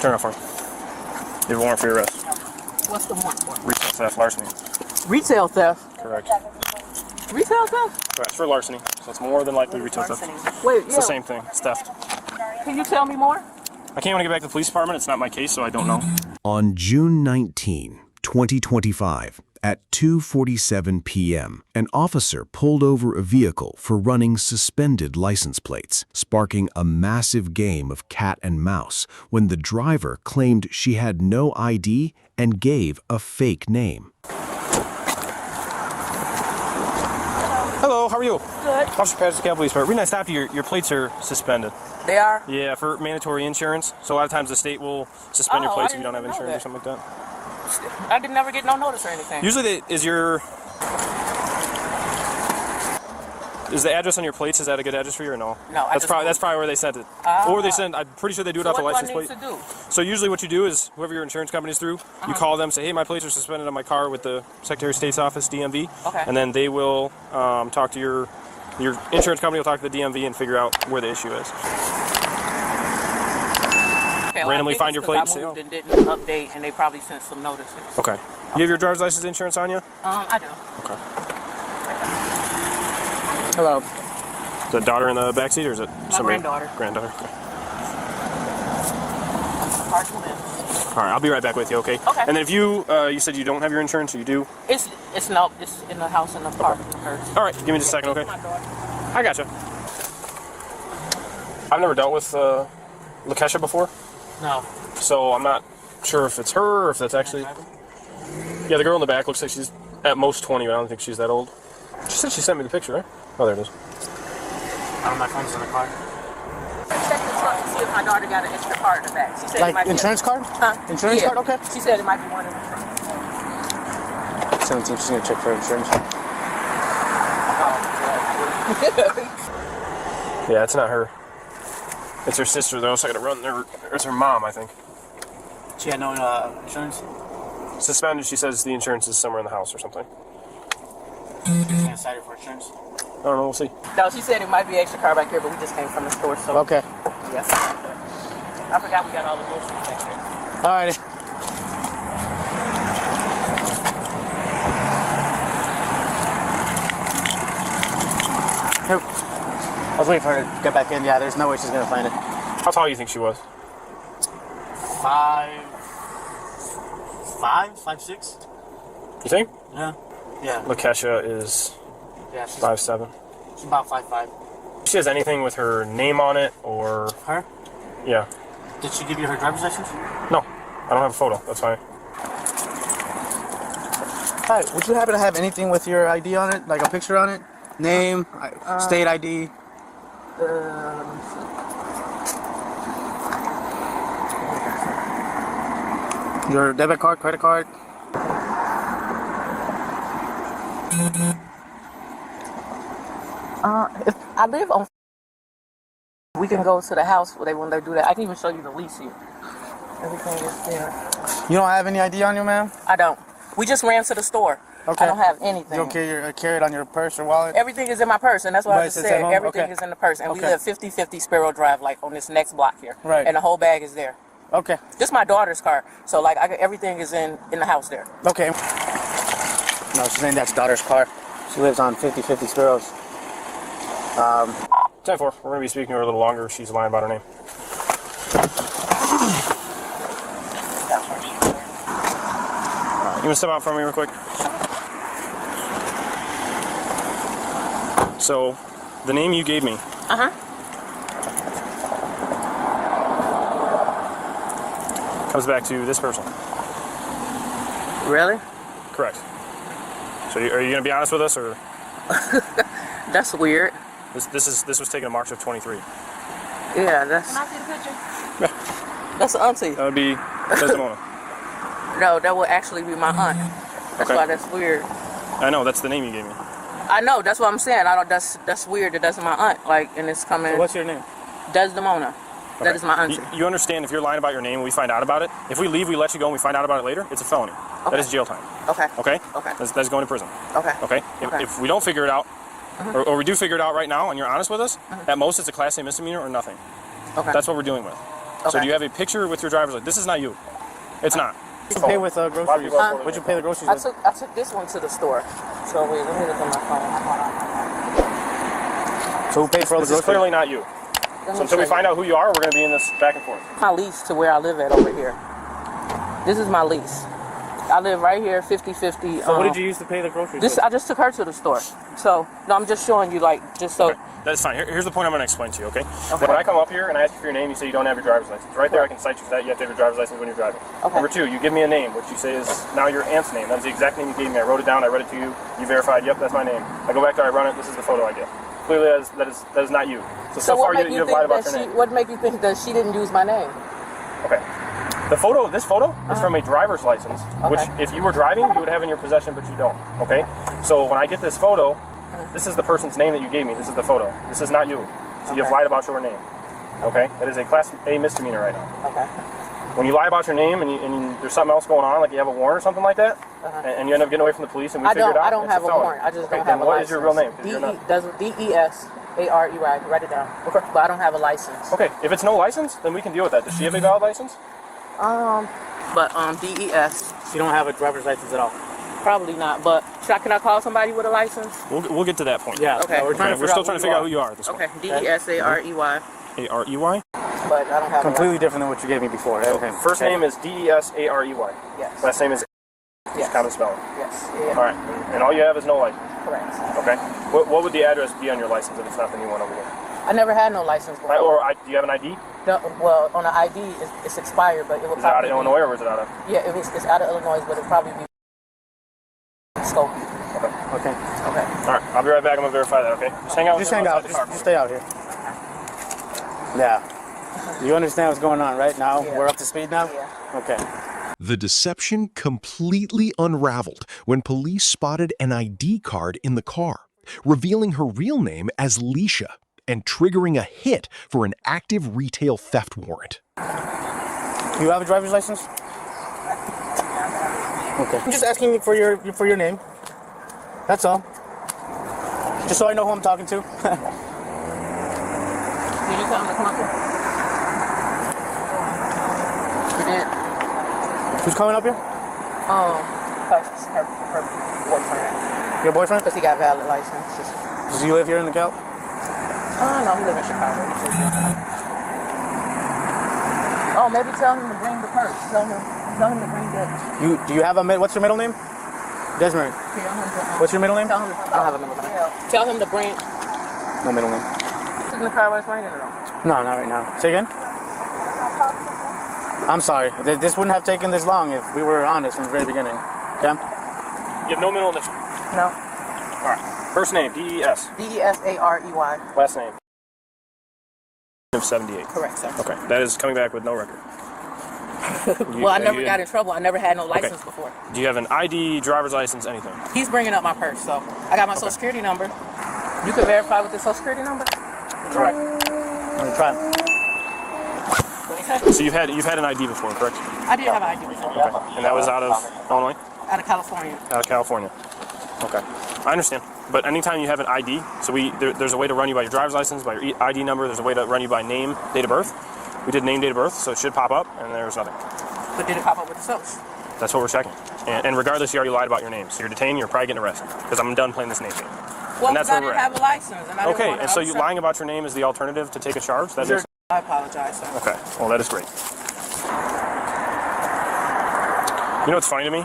Turn it off for me. You have a warrant for your arrest. What's the warrant for? Retail theft, larceny. Retail theft? Correct. Retail theft? Correct. It's for larceny, so it's more than likely retail theft. Wait, It's the same thing. It's theft. Can you tell me more? I can't want to get back to the police department. It's not my case, so I don't know. On June 19, 2025, at 2:47 p.m., an officer pulled over a vehicle for running suspended license plates, sparking a massive game of cat and mouse when the driver claimed she had no ID and gave a fake name. Hello, how are you? Good. Officer Patrick, Cal Police Department. Reason I stopped you, your plates are suspended. They are? Yeah, for mandatory insurance. So a lot of times the state will suspend your plates if you don't have insurance or something like that. I did never get no notice or anything. Usually, is the address on your plates, is that a good address for you or no? No, that's probably where they sent it. Or they send. I'm pretty sure they do it off the license plate. What do I need to do? So usually what you do is whoever your insurance company is through, you call them, say, hey, my plates are suspended on my car with the Secretary of State's office, DMV. Okay. And then they will talk to your insurance company will talk to the DMV and figure out where the issue is. Okay, well, randomly find your plate and I say, moved and didn't update, and they probably sent some notices. Okay. You have your driver's license insurance on you? I do. Okay. Hello. Is that daughter in the backseat or is it My somebody? granddaughter. Granddaughter. Okay. Hard to live. All right, I'll be right back with you, okay? Okay. And then if you said you don't have your insurance, or you do? It's in the house in the park. All right, give me just a second, okay? My daughter. I gotcha. I've never dealt with Lisha before, No. so I'm not sure if it's her or if that's actually... Yeah, the girl in the back looks like she's at most 20, but I don't think she's that old. She said she sent me the picture, right? Oh, there it is. My phone's in the car. Check the trunk to see if my daughter got an extra card in the back. She said Like it might insurance be card? Huh? Insurance Yeah. card? Okay. She said it might be one of them. 17, she's gonna check for insurance. Yeah, it's not her. It's her sister. They're also going to run there. It's her mom, I think. She had no insurance? Suspended, she says the insurance is somewhere in the house or something. She's gonna cite her for insurance? I don't know, we'll see. No, she said it might be extra card back here, but we just came from the store, so. Okay. Yeah. I forgot we got all the groceries back here. Alrighty. I was waiting for her to get back in. Yeah, there's no way she's gonna find it. How tall do you think she was? 5'6". You think? Yeah. Yeah. Lisha is Yeah. She's 5'7". She's about 5'5". She has anything with her name on it or... Her? Yeah. Did she give you her driver's license? No, I don't have a photo. That's fine. Hi. Would you happen to have anything with your ID on it, like a picture on it? Name, state ID. Let me see. Your debit card, credit card. If I live on, we can go to the house when they do that. I can even show you the lease here. Everything is there. You don't have any ID on you, ma'am? I don't. We just ran to the store. Okay. I don't have anything. You don't carry it on your purse or wallet? Everything is in my purse, and that's what I just It's at said. home? Everything Okay. is in the purse, and we Okay. live 50-50 Sparrow Drive, like on this next block here. Right. And the whole bag is there. Okay. This is my daughter's car, so like everything is in the house there. Okay. No, she's saying that's daughter's car. She lives on 50-50 Sparrows. 10-4. We're going to be speaking to her a little longer. She's lying about her name. You want to step out for me real quick? So, the name you gave me. Comes back to this person. Really? Correct. So, are you going to be honest with us, or That's weird. this was taken in March of 23? Yeah, that's. Can I see the picture? Yeah, That's the auntie. that would be Desdemona. No, that would actually be my aunt. That's Okay. why that's weird. I know, that's the name you gave me. I know. That's what I'm saying. I don't. That's weird. That that's my aunt. Like, and it's coming. What's your name? Desdemona. That Okay. is my auntie. You understand if you're lying about your name and we find out about it, if we leave, we let you go and we find out about it later, it's a felony. That Okay. is jail time. Okay. Okay? Okay. That's going to prison. Okay. Okay? Okay. If we don't figure it out, or we do figure it out right now and you're honest with us, at most it's a Class A misdemeanor or nothing. Okay. That's what we're dealing with. So do you have a picture with your driver's license? This is not you. It's not. You pay with groceries. What'd you pay the groceries with? I took this one to the store. So wait, let me look at my phone. So who paid for all the This is groceries? clearly not you. So until we find out who you are, we're going to be in this back and forth. My lease to where I live at over here. This is my lease. I live right here, 50-50. So what did you use to pay the groceries? I just took her to the store. So no, I'm just showing you, like, just so. Okay. That's fine. Here's the point I'm going to explain to you, okay? When I come up here and I ask you for your name, you say you don't have your driver's license. Right there, I can cite you for that. You have to have your driver's license when you're driving. Okay. Number two, you give me a name, which you say is now your aunt's name. That's the exact name you gave me. I wrote it down. I read it to you. You verified, yep, that's my name. I go back there, I run it. This is the photo I get. Clearly, that is not you. So far, you have lied about your name. What make you think that she didn't use my name? Okay. This photo is from a driver's license, which if you were driving, you would have in your possession, but you don't. Okay? So when I get this photo, this is the person's name that you gave me. This is the photo. This is not you. So you have lied about your name. Okay? That is a Class A misdemeanor right now. Okay. When you lie about your name and there's something else going on, like you have a warrant or something like that, and you end up getting away from the police and we figure it out, I don't have a warrant. I just don't have a license. What is your real name? D-E-S-A-R-E-Y. Write it down. Okay. But I don't have a license. Okay. If it's no license, then we can deal with that. Does she have a valid license? D-E-S. You don't have a driver's license at all. Probably not, but can I call somebody with a license? We'll get to that point. Yeah. Okay. We're still trying to figure out who you are at this point. Okay. D-E-S-A-R-E-Y. A-R-E-Y? But I don't have completely different than what you gave me before. Okay. First name is D-E-S-A-R-E-Y. Yes. Last name is Yes. common spelling. Yes. All right. And all you have is no license. Correct. Okay. What would the address be on your license if it's not the new one over here? I never had no license before. Do you have an ID? No, well, on the ID, it's expired, but it will Is it out probably of Illinois or is it out of? Yeah, it's out of Illinois, but it'll probably be Skokie. Okay. Okay. All right. I'll be right back. I'm gonna verify that. Okay. Just hang out. Just hang out. Just stay out here. Yeah. You understand what's going on, right? Now we're up to speed now. Yeah. Okay. The deception completely unraveled when police spotted an ID card in the car, revealing her real name as Lisha and triggering a hit for an active retail theft warrant. You have a driver's license? Okay. I'm just asking you for your name. That's all. Just so I know who I'm talking to. Did you tell him to come up here? You did. Who's coming up here? Her boyfriend. Your boyfriend? Because he got valid license. Does he live here in the Cal? No, he lives in Chicago. Oh, maybe tell him to bring the purse. Tell him to bring that. Do you have what's your middle name? Desmond. What's your middle name? I don't have a middle name. Tell him to bring. No middle name. In the car while it's raining or no? No, not right now. Say again? I'm sorry. This wouldn't have taken this long if we were honest from the very beginning. Okay? You have no middle initial. No. All right. First name D-E-S. D-E-S-A-R-E-Y. Last name. 78. Correct, sir. Okay. That is coming back with no record. Well, I never got in trouble. I never had no license before. Do you have an ID, driver's license, anything? He's bringing up my purse, so I got my social security number. You can verify with the social security number? Correct. I'm gonna try. So you've had an ID before, correct? I did have an ID before. Okay. And that was out of Illinois? Out of California. Out of California. Okay. I understand. But anytime you have an ID, so there's a way to run you by your driver's license, by your ID number, there's a way to run you by name, date of birth. We did name, date of birth, so it should pop up, and there's nothing. But did it pop up with the social? That's what we're checking. And regardless, you already lied about your name, so you're detained, you're probably getting arrested, because I'm done playing this name game. Well, and that's I where didn't have a license. And I okay, and so you lying about your name is the alternative to take a charge? That is. I apologize, sir. Okay, well, that is great. You know what's funny to me?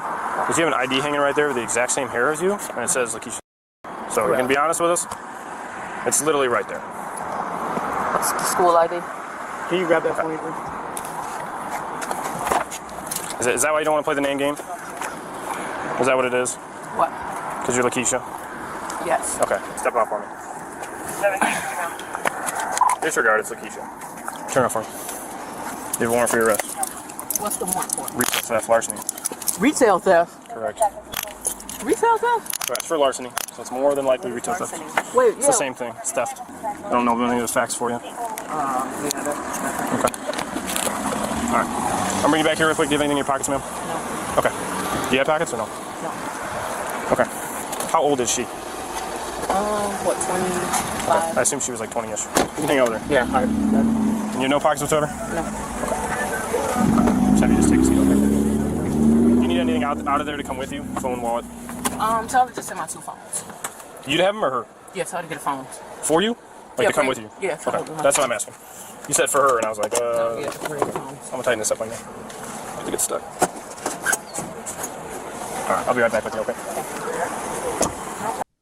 Is you have an ID hanging right there with the exact same hair as you, and it says Lakeisha. So you can be honest with us? It's literally right there. What's the school ID? Can you grab that for me, please? Is that why you don't want to play the name game? Is that what it is? What? Because you're Lakeisha? Yes. Okay, step off for me. Disregard, it's Lakeisha. Turn off for me. You have a warrant for your arrest. What's the warrant for? Retail theft, larceny. Retail theft? Correct. Retail theft? Correct. It's for larceny, so it's more than likely retail theft. Wait, It's the same thing. It's theft. I don't know if any of those facts for you. Yeah, that's Okay. All right. I'm bringing you back here real quick. Do you have anything in your pockets, ma'am? No. Okay. Do you have pockets or no? No. Okay. How old is she? What, 25? I assume she was like 20-ish. You can hang over there. Yeah, all right. And you have no pockets whatsoever? No. Okay. out of there to come with you? Phone, wallet. Tell her to just send my 2 phones. You'd have them or her? Yeah, tell her to get a phone. For you? Like Yeah, to come for- with you? yeah, for Okay. her. That's what I'm asking. You said for her, and I was like, Yeah, for the phones. I'm gonna tighten this up on you. I have to get stuck. Alright, I'll be right back with you, okay?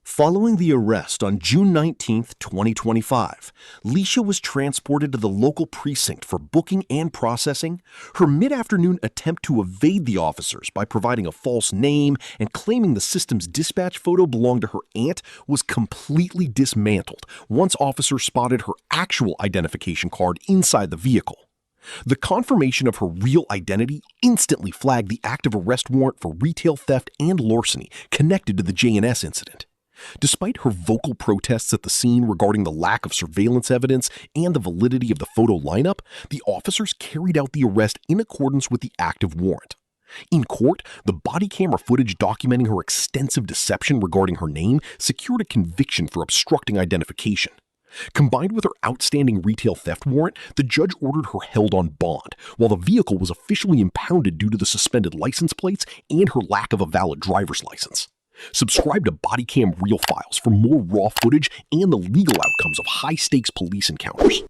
Following the arrest on June 19, 2025, Lisha was transported to the local precinct for booking and processing. Her mid-afternoon attempt to evade the officers by providing a false name and claiming the system's dispatch photo belonged to her aunt was completely dismantled once officers spotted her actual identification card inside the vehicle. The confirmation of her real identity instantly flagged the active arrest warrant for retail theft and larceny connected to the J&S incident. Despite her vocal protests at the scene regarding the lack of surveillance evidence and the validity of the photo lineup, the officers carried out the arrest in accordance with the active warrant. In court, the body camera footage documenting her extensive deception regarding her name secured a conviction for obstructing identification. Combined with her outstanding retail theft warrant, the judge ordered her held on bond, while the vehicle was officially impounded due to the suspended license plates and her lack of a valid driver's license. Subscribe to Bodycam Real Files for more raw footage and the legal outcomes of high-stakes police encounters.